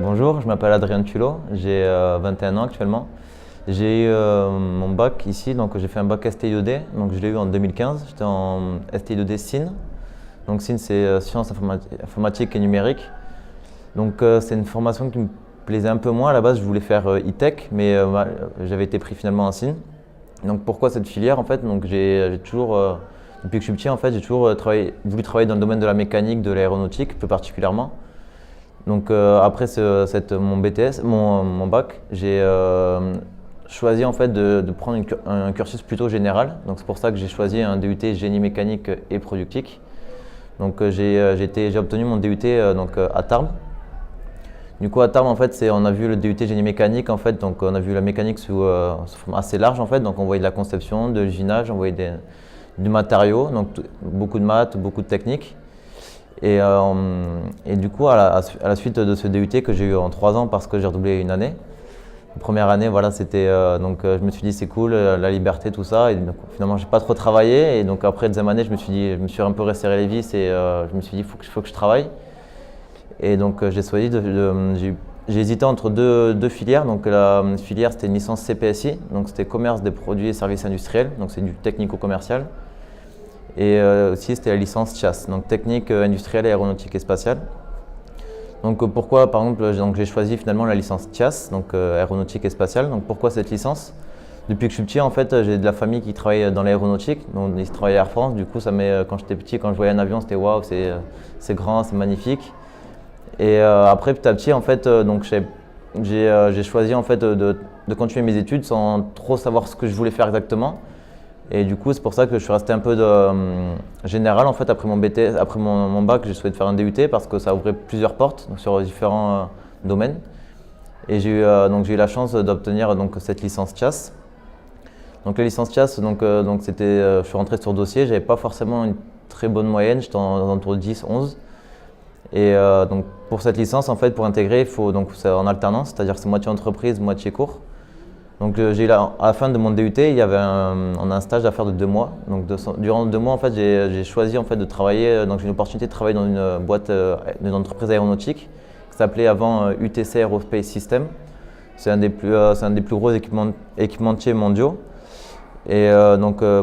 Bonjour, je m'appelle Adrien Tulot, j'ai 21 ans actuellement. J'ai eu mon bac ici, donc j'ai fait un bac STI2D, donc je l'ai eu en 2015. J'étais en STI2D SIN. Donc SIN c'est sciences informatiques et numériques. Donc c'est une formation qui me plaisait un peu moins. À la base je voulais faire e-tech, mais j'avais été pris finalement en SIN. Donc pourquoi cette filière en fait? Donc j'ai toujours, depuis que je suis petit en fait, j'ai toujours voulu travailler dans le domaine de la mécanique, de l'aéronautique plus particulièrement. Donc après mon BTS, mon bac, j'ai choisi en fait de prendre un cursus plutôt général. Donc c'est pour ça que j'ai choisi un DUT génie mécanique et productique. Donc j'ai obtenu mon DUT à Tarbes. Du coup à Tarbes en fait on a vu le DUT génie mécanique en fait, donc on a vu la mécanique sous forme assez large en fait. Donc on voyait de la conception, de l'usinage, on voyait du matériau, donc beaucoup de maths, beaucoup de techniques. Et du coup, à la suite de ce DUT que j'ai eu en 3 ans parce que j'ai redoublé une année, la première année, voilà, c'était je me suis dit c'est cool, la liberté, tout ça. Et donc, finalement, j'ai pas trop travaillé. Et donc après deuxième année, je me suis un peu resserré les vis et je me suis dit faut que je travaille. Et donc j'ai choisi j'ai hésité entre deux filières. Donc la filière c'était une licence CPSI, donc c'était commerce des produits et services industriels, donc c'est du technico-commercial. Et aussi c'était la licence TIAS, donc technique industrielle, aéronautique et spatiale. Donc pourquoi par exemple j'ai choisi finalement la licence TIAS, donc aéronautique et spatiale. Donc pourquoi cette licence? Depuis que je suis petit en fait j'ai de la famille qui travaille dans l'aéronautique, donc ils travaillent à Air France. Du coup quand j'étais petit, quand je voyais un avion, c'était waouh, c'est grand, c'est magnifique. Et après petit à petit en fait j'ai choisi en fait de continuer mes études sans trop savoir ce que je voulais faire exactement. Et du coup, c'est pour ça que je suis resté un peu général en fait après mon BTS, après mon bac, j'ai souhaité faire un DUT parce que ça ouvrait plusieurs portes donc, sur différents domaines. Et j'ai eu la chance d'obtenir cette licence TIAS. Donc la licence TIAS, je suis rentré sur dossier, j'avais pas forcément une très bonne moyenne, j'étais autour de 10, 11. Et donc pour cette licence, en fait, pour intégrer, c'est en alternance, c'est-à-dire que c'est moitié entreprise, moitié cours. Donc à la fin de mon DUT, on a un stage à faire de 2 mois. Donc durant 2 mois, en fait, j'ai choisi en fait de travailler. Donc j'ai une opportunité de travailler dans une boîte, d'une entreprise aéronautique qui s'appelait avant UTC Aerospace System. C'est un des plus gros équipementiers mondiaux. Et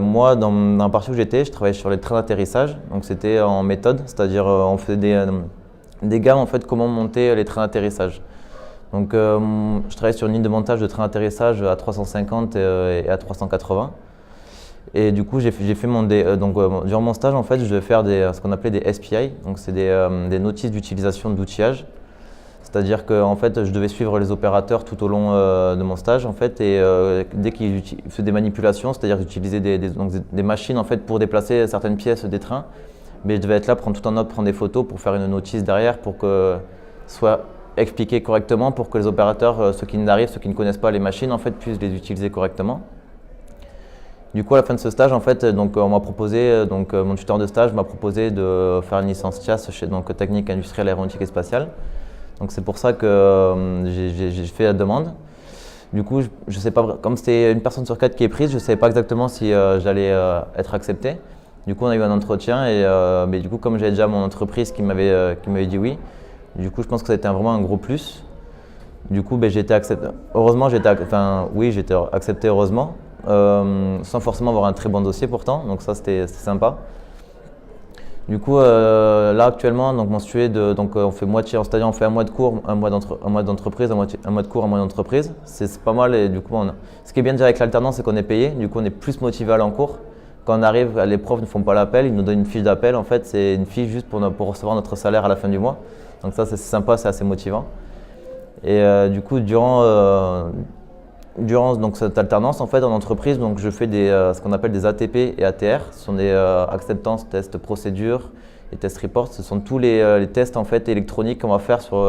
moi, dans la partie où j'étais, je travaillais sur les trains d'atterrissage. Donc c'était en méthode, c'est-à-dire on faisait des gammes en fait comment monter les trains d'atterrissage. Donc je travaillais sur une ligne de montage de train d'atterrissage à 350 et à 380. Et du coup j'ai fait durant mon stage en fait je devais faire ce qu'on appelait des SPI, donc c'est des notices d'utilisation d'outillage. C'est-à-dire que en fait je devais suivre les opérateurs tout au long de mon stage en fait et dès qu'ils faisaient des manipulations, c'est-à-dire d'utiliser des machines en fait pour déplacer certaines pièces des trains, mais je devais être là, prendre tout en note, prendre des photos pour faire une notice derrière pour que soit expliquer correctement pour que les opérateurs, ceux qui ne connaissent pas les machines, en fait, puissent les utiliser correctement. Du coup, à la fin de ce stage, en fait, on m'a proposé, mon tuteur de stage m'a proposé de faire une licence TIAS chez Technique Industrielle Aéronautique et Spatiale. Donc c'est pour ça que j'ai fait la demande. Du coup, je sais pas, comme c'était une personne sur 4 qui est prise, je ne savais pas exactement si j'allais être accepté. Du coup, on a eu un entretien mais du coup, comme j'avais déjà mon entreprise qui m'avait dit oui, du coup, je pense que ça a été vraiment un gros plus. Du coup, j'ai été accepté. Heureusement, j'ai été accepté heureusement, sans forcément avoir un très bon dossier pourtant. Donc ça, c'était sympa. Du coup, là actuellement, on fait moitié, c'est-à-dire on fait un mois de cours, un mois d'entreprise, un mois de cours, un mois d'entreprise. C'est pas mal. Et du coup, ce qui est bien déjà avec l'alternance, c'est qu'on est payé. Du coup, on est plus motivé à aller en cours. Quand on arrive, les profs ne font pas l'appel, ils nous donnent une fiche d'appel. En fait, c'est une fiche juste pour recevoir notre salaire à la fin du mois. Donc ça, c'est sympa, c'est assez motivant. Et du coup, durant cette alternance, en fait, en entreprise, donc je fais ce qu'on appelle des ATP et ATR. Ce sont des acceptance, tests, procédures et test reports. Ce sont tous les tests en fait électroniques qu'on va faire sur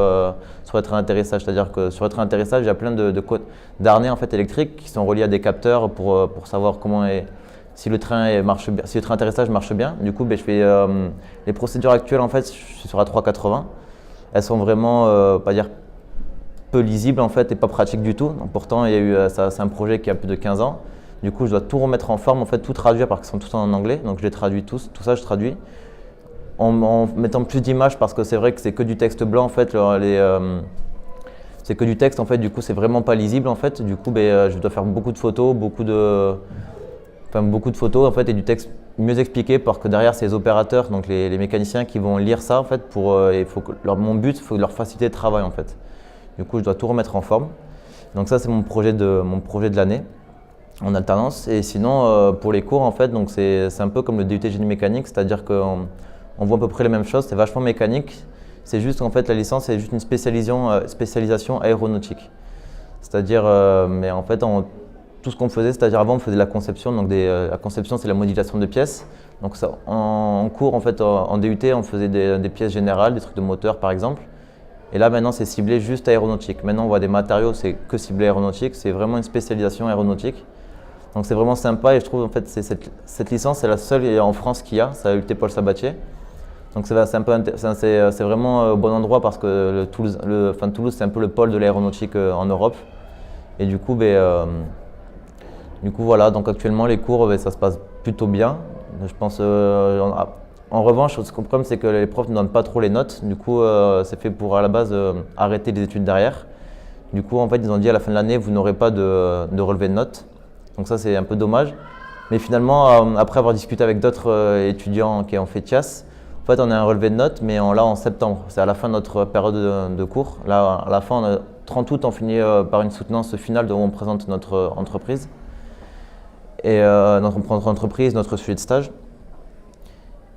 les trains d'atterrissage. C'est-à-dire que sur les trains d'atterrissage, il y a plein d'harnais en fait électriques qui sont reliés à des capteurs pour savoir si le train d'atterrissage marche bien. Du coup, je fais les procédures actuelles en fait, je suis sur A380. Elles sont vraiment pas dire peu lisibles en fait et pas pratiques du tout. Donc, pourtant, c'est un projet qui a plus de 15 ans. Du coup, je dois tout remettre en forme, en fait, tout traduire parce qu'ils sont tous en anglais. Donc, je les traduis tous. Tout ça, je traduis en mettant plus d'images parce que c'est vrai que c'est que du texte blanc en fait. c'est que du texte en fait, du coup c'est vraiment pas lisible en fait. Du coup je dois faire beaucoup de photos, beaucoup de photos en fait et du texte mieux expliqué parce que derrière c'est les opérateurs, donc les mécaniciens qui vont lire ça en fait il faut que mon but, il faut leur faciliter le travail en fait. Du coup je dois tout remettre en forme. Donc ça c'est mon projet de l'année en alternance. Et sinon pour les cours en fait, donc c'est un peu comme le DUT génie mécanique, c'est-à-dire qu'on voit à peu près les mêmes choses, c'est vachement mécanique. C'est juste en fait la licence c'est juste une spécialisation aéronautique. C'est-à-dire mais en fait tout ce qu'on faisait, c'est-à-dire avant on faisait de la conception, donc la conception c'est la modélisation de pièces. Donc ça, en cours en fait en DUT on faisait des pièces générales, des trucs de moteur par exemple. Et là maintenant c'est ciblé juste aéronautique. Maintenant on voit des matériaux, c'est que ciblé aéronautique, c'est vraiment une spécialisation aéronautique. Donc c'est vraiment sympa et je trouve en fait cette licence c'est la seule en France qu'il y a, c'est à l'UT Paul Sabatier. Donc c'est vraiment au bon endroit parce que Toulouse c'est un peu le pôle de l'aéronautique en Europe. Et du coup voilà, donc actuellement les cours ça se passe plutôt bien. Je pense en revanche, ce qu'on problème c'est que les profs ne donnent pas trop les notes. Du coup c'est fait pour à la base arrêter les études derrière. Du coup en fait ils ont dit à la fin de l'année vous n'aurez pas de relevé de notes. Donc ça c'est un peu dommage. Mais finalement après avoir discuté avec d'autres étudiants qui ont fait TIAS, en fait on a un relevé de notes mais là en septembre. C'est à la fin de notre période de cours. Là à la fin, 30 août on finit par une soutenance finale où on présente notre entreprise. Et notre entreprise, notre sujet de stage.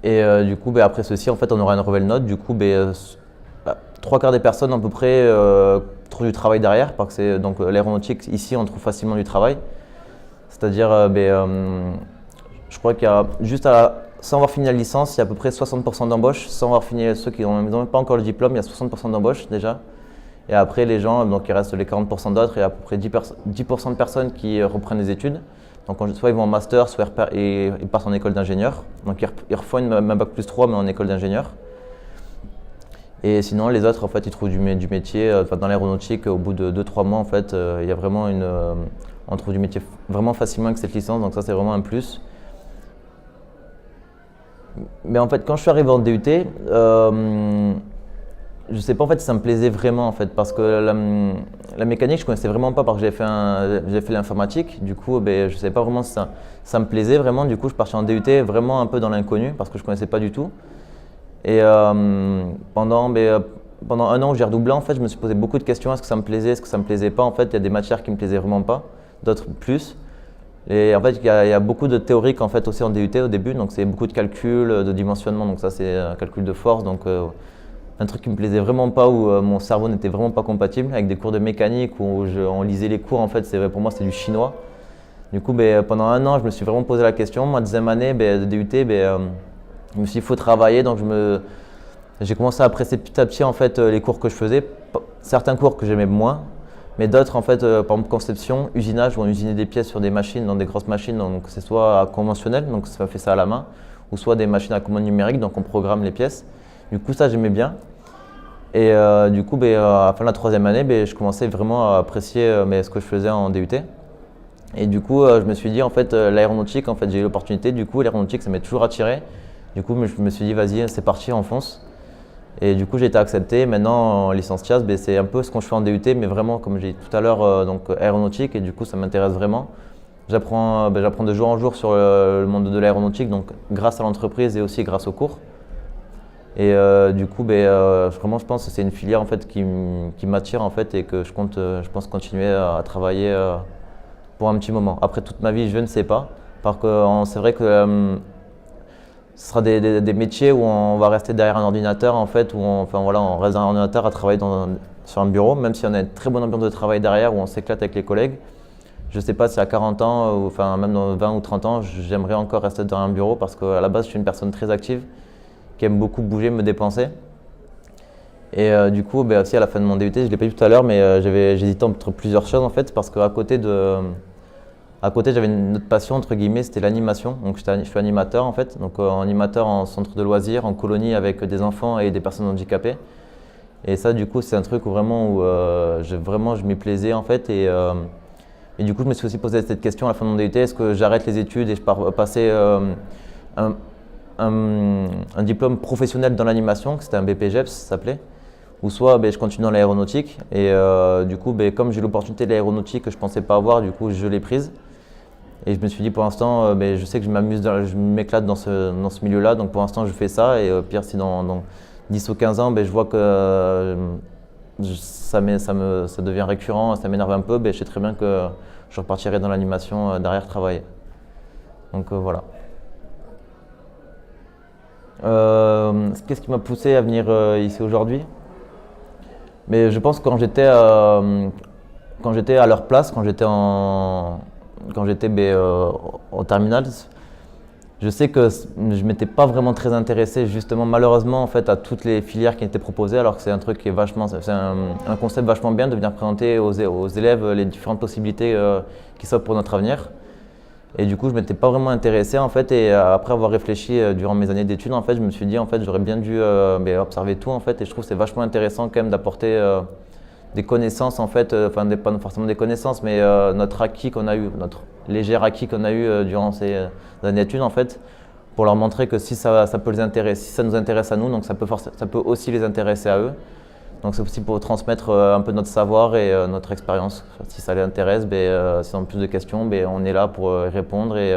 Et du coup, après ceci, en fait, on aura une relevé de notes. Du coup, 3/4 des personnes à peu près trouvent du travail derrière, parce que donc l'aéronautique, ici, on trouve facilement du travail. C'est-à-dire, je crois qu'il y a juste sans avoir fini la licence, il y a à peu près 60% d'embauche. Sans avoir fini ceux qui n'ont même pas encore le diplôme, il y a 60% d'embauche déjà. Et après, les gens, donc il reste les 40% d'autres et à peu près 10% de personnes qui reprennent les études. Donc soit ils vont en master, soit ils partent en école d'ingénieur. Donc ils refont un bac plus 3 mais en école d'ingénieur. Et sinon les autres en fait ils trouvent du métier dans l'aéronautique au bout de 2-3 mois en fait il y a vraiment on trouve du métier vraiment facilement avec cette licence, donc ça c'est vraiment un plus. Mais en fait quand je suis arrivé en DUT, je sais pas en fait si ça me plaisait vraiment en fait parce que la mécanique je connaissais vraiment pas parce que j'ai fait l'informatique. Du coup je sais pas vraiment si ça me plaisait vraiment. Du coup je suis parti en DUT vraiment un peu dans l'inconnu parce que je connaissais pas du tout. Et pendant un an où j'ai redoublé en fait je me suis posé beaucoup de questions. Est-ce que ça me plaisait, est-ce que ça me plaisait pas en fait. Il y a des matières qui me plaisaient vraiment pas, d'autres plus. Et en fait il y a beaucoup de théorique en fait aussi en DUT au début, donc c'est beaucoup de calculs, de dimensionnement, donc ça c'est un calcul de force. Donc un truc qui me plaisait vraiment pas, où mon cerveau n'était vraiment pas compatible, avec des cours de mécanique où on lisait les cours, en fait, pour moi c'était du chinois. Du coup, pendant un an, je me suis vraiment posé la question. Ma deuxième année de DUT, je me suis dit, il faut travailler, donc j'ai commencé à apprécier petit à petit en fait, les cours que je faisais. Certains cours que j'aimais moins, mais d'autres, en fait, par exemple conception, usinage, où on usinait des pièces sur des machines, dans des grosses machines, donc c'est soit conventionnel, donc ça fait ça à la main, ou soit des machines à commande numérique, donc on programme les pièces. Du coup, ça, j'aimais bien. Et du coup, à la fin de la troisième année, je commençais vraiment à apprécier ce que je faisais en DUT. Et du coup, je me suis dit, en fait, l'aéronautique, en fait, j'ai eu l'opportunité. Du coup, l'aéronautique, ça m'est toujours attiré. Du coup, je me suis dit, vas-y, c'est parti, on fonce. Et du coup, j'ai été accepté. Maintenant, en licence TIAS, c'est un peu ce qu'on fait en DUT, mais vraiment, comme j'ai dit tout à l'heure, donc aéronautique. Et du coup, ça m'intéresse vraiment. J'apprends de jour en jour sur le monde de l'aéronautique, donc grâce à l'entreprise et aussi grâce aux cours. Et du coup, vraiment, je pense que c'est une filière en fait, qui m'attire en fait, et que je compte, je pense, continuer à travailler pour un petit moment. Après toute ma vie, je ne sais pas. Parce que c'est vrai que ce sera des métiers où on va rester derrière un ordinateur en fait, où on reste derrière un ordinateur à travailler sur un bureau, même si on a une très bonne ambiance de travail derrière, où on s'éclate avec les collègues. Je ne sais pas si à 40 ans, ou même dans 20 ou 30 ans, j'aimerais encore rester derrière un bureau parce qu'à la base, je suis une personne très active, qui aime beaucoup bouger, me dépenser. Et du coup, aussi à la fin de mon DUT, je ne l'ai pas dit tout à l'heure, mais j'hésitais entre plusieurs choses en fait, parce qu'à côté j'avais une autre passion entre guillemets, c'était l'animation. Donc je suis animateur en fait, donc animateur en centre de loisirs, en colonie avec des enfants et des personnes handicapées. Et ça, du coup, c'est un truc où je m'y plaisais en fait. Et du coup, je me suis aussi posé cette question à la fin de mon DUT, est-ce que j'arrête les études et je pars passer un diplôme professionnel dans l'animation, c'était un BPGEPS, ça s'appelait, ou soit je continue dans l'aéronautique. Et du coup, comme j'ai l'opportunité de l'aéronautique que je ne pensais pas avoir, du coup, je l'ai prise. Et je me suis dit pour l'instant, je sais que je m'amuse, je m'éclate dans ce milieu-là, donc pour l'instant je fais ça. Et au pire, si dans 10 ou 15 ans, je vois que ça devient récurrent, ça m'énerve un peu, je sais très bien que je repartirai dans l'animation derrière travailler. Donc voilà. Qu'est-ce qui m'a poussé à venir ici aujourd'hui? Mais je pense que quand j'étais à leur place, quand j'étais en terminale, je sais que je m'étais pas vraiment très intéressé justement malheureusement en fait à toutes les filières qui étaient proposées, alors que c'est un truc qui est vachement, c'est un concept vachement bien de venir présenter aux élèves les différentes possibilités qui s'offrent pour notre avenir. Et du coup, je m'étais pas vraiment intéressé en fait, et après avoir réfléchi durant mes années d'études, en fait, je me suis dit en fait, j'aurais bien dû observer tout en fait, et je trouve que c'est vachement intéressant quand même d'apporter des connaissances en fait, enfin pas forcément des connaissances, mais notre acquis qu'on a eu, notre léger acquis qu'on a eu durant ces années d'études en fait, pour leur montrer que si ça peut les intéresser, si ça nous intéresse à nous, donc ça peut aussi les intéresser à eux. Donc c'est aussi pour transmettre un peu notre savoir et notre expérience. Si ça les intéresse, s'ils ont plus de questions, on est là pour répondre, et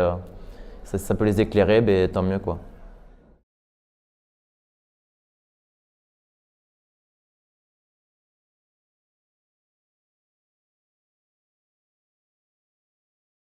ça peut les éclairer, tant mieux quoi.